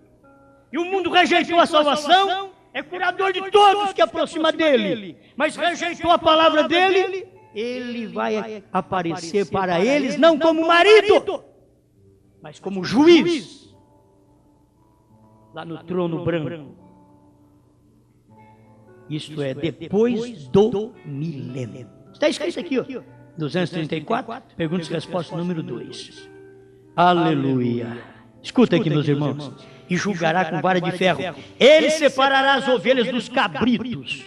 e o mundo rejeitou a salvação, é curador de todos que aproxima dele, mas rejeitou a palavra dele, ele vai aparecer para eles não como marido, mas como juiz, lá no trono branco. Isto é, depois do milênio. Está escrito aqui, ó, 234, perguntas e respostas número 2. Aleluia. Escuta aqui, meus irmãos. E julgará com vara de ferro. Ele separará as ovelhas dos cabritos.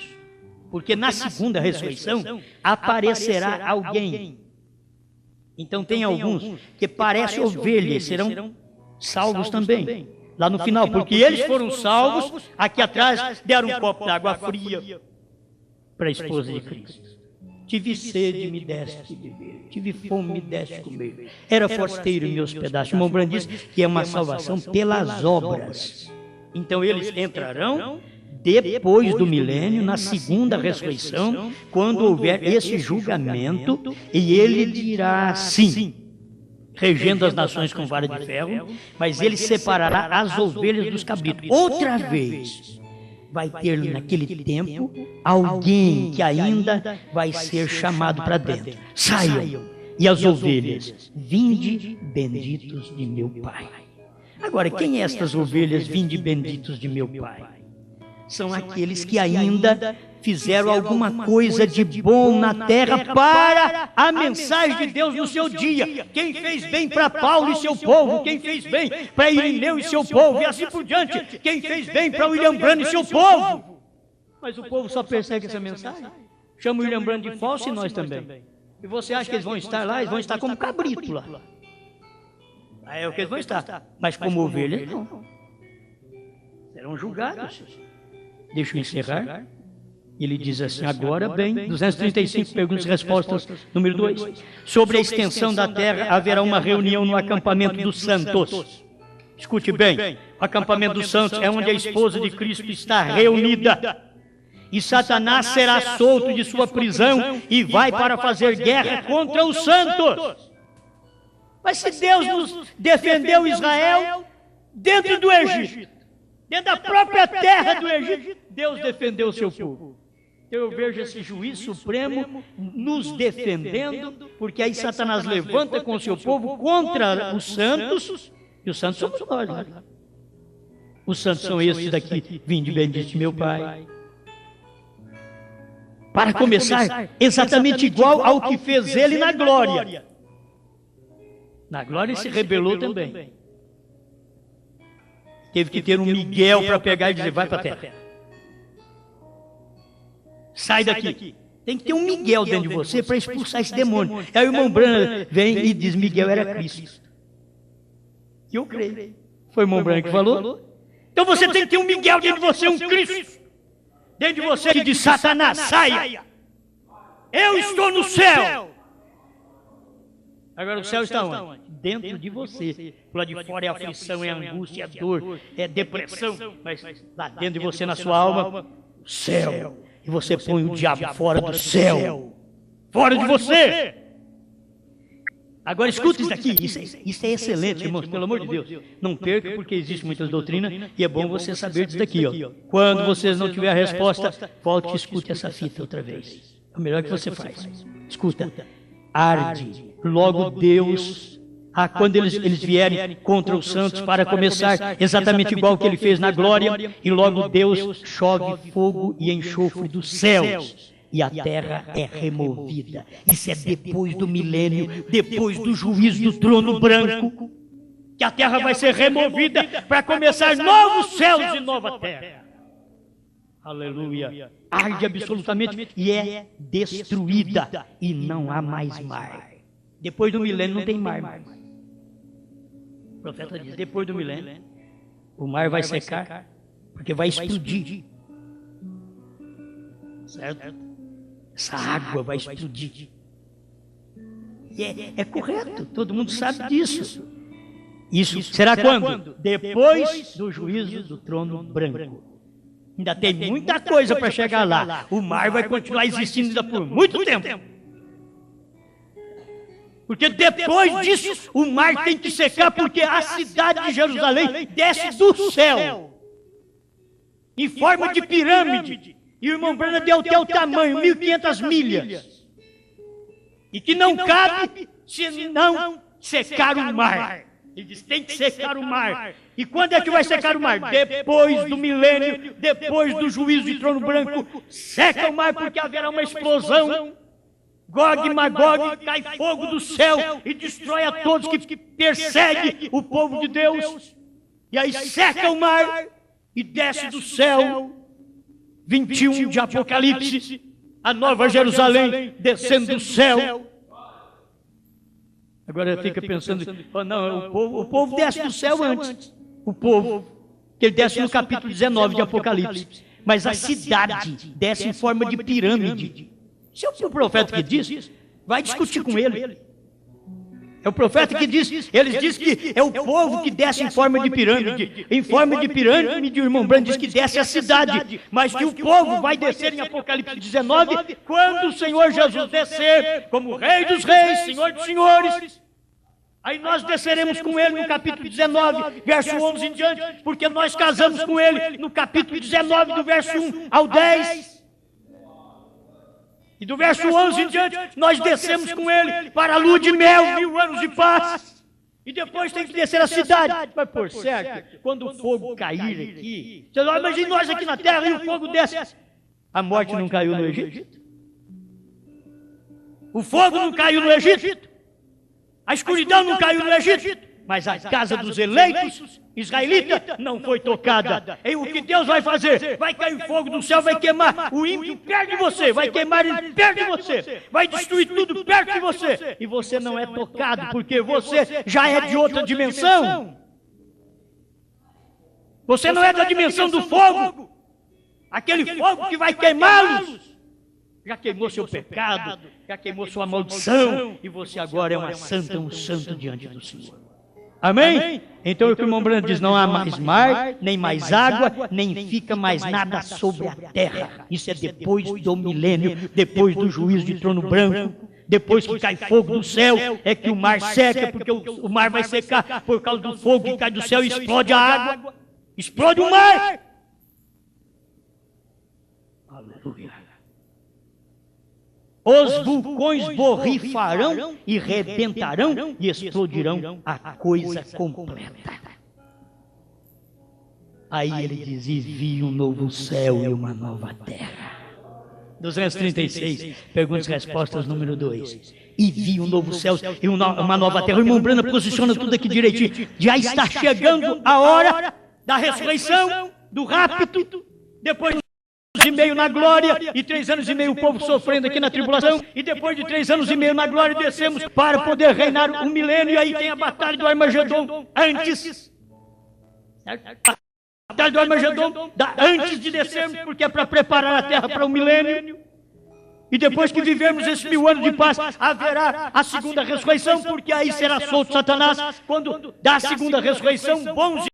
Porque na segunda ressurreição aparecerá alguém. Então tem alguns que parecem ovelhas, serão salvos também. Lá no final, porque eles foram salvos, aqui atrás deram um copo de água fria para a esposa de Cristo. Tive sede, me deste beber. Tive fome, me deste comer. Era forsteiro, me hospedaste. O irmão Branco diz que é uma salvação pelas obras. Então eles entrarão depois do milênio, na segunda ressurreição, quando houver esse julgamento, e ele dirá sim, regendo as nações com vara de ferro, mas ele separará as ovelhas dos cabritos. Outra vez vai ter naquele tempo alguém que ainda vai ser chamado para dentro. Saiam, e as ovelhas, vinde benditos de meu Pai. Agora, quem é estas ovelhas, vinde benditos de meu Pai? São aqueles que ainda fizeram alguma coisa de bom na terra para a mensagem de Deus no seu dia. Quem fez bem para Paulo e seu povo, quem fez bem para Irineu e seu povo, e assim por diante. Quem fez bem para William Branham e seu povo. Mas o povo só persegue essa mensagem. Chama o William Branham de falso e nós também. E você acha que eles vão estar lá? Eles vão estar como cabrito lá. Aí é o que eles vão estar. Mas como ovelhas, não. Serão julgados. Deixa eu encerrar. Ele diz assim, agora bem, 235 perguntas e respostas, número 2. Sobre a extensão da terra, haverá uma reunião no acampamento dos santos. Escute bem, o acampamento dos santos é onde a esposa de Cristo está reunida. E Satanás será solto de sua prisão e vai para fazer guerra contra os santos. Mas se Deus nos defendeu Israel dentro do Egito, dentro da própria terra do Egito, Deus defendeu o seu povo. Então eu vejo esse juiz supremo nos defendendo, porque aí Satanás levanta com o seu povo contra os santos, e os santos somos nós, né? Os santos são esses daqui, vinde bendito meu Pai. Para começar, exatamente igual ao que fez ele na glória. Na glória ele se rebelou também. Teve que ter um Miguel para pegar e dizer, vai para a terra. Sai daqui. Tem que ter um Miguel dentro de você para expulsar esse demônio. Aí o irmão Branham vem e diz, Miguel era Cristo. E eu creio. Foi o irmão Branham que falou. Então você tem que ter um Miguel dentro de você, um Cristo. Dentro de você que diz, Satanás, saia. Eu estou no céu. Agora o céu está onde? Dentro de você. Lá de fora é aflição, é angústia, é dor, é depressão. Mas lá dentro de você, na sua alma, céu. E você põe o diabo fora do céu. Fora de você. Agora escuta isso aqui. Isso é excelente, irmãos, pelo amor de Deus. Não perca, porque existe muitas doutrinas e é bom você saber disso daqui. Ó. Quando vocês não tiverem a resposta, volte e escute essa fita outra vez. É o melhor que você faz. Escuta. Arde. Logo Deus... quando eles vierem contra os santos para começar, exatamente igual o que ele fez na glória, e logo Deus chove fogo e enxofre dos céus, e a terra é removida. Isso é depois do milênio, depois do juízo do trono branco, que a terra vai ser removida para começar novos céus e nova terra. Aleluia. Arde absolutamente e é destruída, e não há mais mar. Depois do milênio não tem mar mais. O profeta diz, depois do milênio, o mar vai secar, porque vai explodir. Certo? Essa água vai explodir. E é correto, todo mundo sabe disso. Isso será quando? Depois do juízo do trono branco. Ainda tem muita coisa para chegar lá. O mar vai continuar existindo ainda por muito tempo. Porque depois disso, o mar tem que secar, porque a cidade de Jerusalém desce do céu, em forma de pirâmide. E o irmão Branham deu até o tamanho, 1.500 milhas. E que não cabe se não secar o mar. Ele diz, tem que secar o mar. E quando é que vai secar o mar? Depois do milênio, depois do juízo de trono branco, seca o mar, porque haverá uma explosão. Gog e Magog, cai fogo do céu e destrói a todos que perseguem o povo de Deus. E aí seca o mar e desce do céu. 21 de Apocalipse, a nova Jerusalém descendo do céu. Agora fica pensando, oh, não, o povo desce do céu antes. O povo, que ele desce no capítulo 19 de Apocalipse. Mas a cidade desce em forma de pirâmide. Se é o profeta que diz, vai discutir com ele. É o profeta que diz, eles dizem que é o povo que desce em forma de pirâmide. Em forma de pirâmide, o irmão Branham diz que desce a cidade, mas que o povo vai descer em Apocalipse 19, quando o Senhor Jesus descer como Rei dos Reis, Senhor dos Senhores. Aí nós desceremos com ele no capítulo 19, verso 11 em diante, porque nós casamos com ele no capítulo 19, do verso 1 ao 10. E do verso 11 em diante, nós descemos com ele para a lua de mel, 1000 anos de paz. E depois tem que descer a cidade. Mas por certo, quando o fogo cair aqui, você vai imaginar nós aqui na terra e o fogo desce. A morte não caiu no Egito? O fogo não caiu no Egito? A escuridão não caiu no Egito? Mas a casa dos eleitos israelitas não foi tocada. E o que Deus vai fazer? Vai cair fogo do céu, vai queimar o ímpio perto de você, vai queimar ele perto de você, vai destruir tudo perto de você. E você não é tocado, porque você já é de outra dimensão. Você não é da dimensão do fogo. Aquele fogo que vai queimá-los. Já queimou seu pecado, já queimou sua maldição, e você agora é uma santa, um santo diante do Senhor. Amém? Então o que o irmão Branham diz, não há mais mar, nem mais água, nem fica mais nada sobre a terra. Isso é depois do milênio, depois do juízo de trono branco, depois que cai fogo do céu, é que o mar seca, porque o mar vai secar por causa do fogo que cai do céu e explode a água, explode o mar. Aleluia. Os vulcões borrifarão e rebentarão e explodirão a coisa completa. Aí ele diz, e vi um novo céu e uma nova terra. 236, perguntas e respostas número 2. E vi um novo céu e uma nova terra. O irmão Branham posiciona tudo aqui direitinho. Já está chegando a hora da ressurreição, do rapto, depois e meio na glória, e 3 anos e meio o povo sofrendo aqui na tribulação, e depois de 3 anos e meio na glória descemos para poder reinar um milênio, e aí tem a batalha do Armagedon antes. A batalha do Armagedon antes de descermos, porque é para preparar a terra para um milênio. E depois que vivermos esses 1000 anos de paz, haverá a segunda ressurreição, porque aí será solto Satanás, quando da segunda ressurreição, bons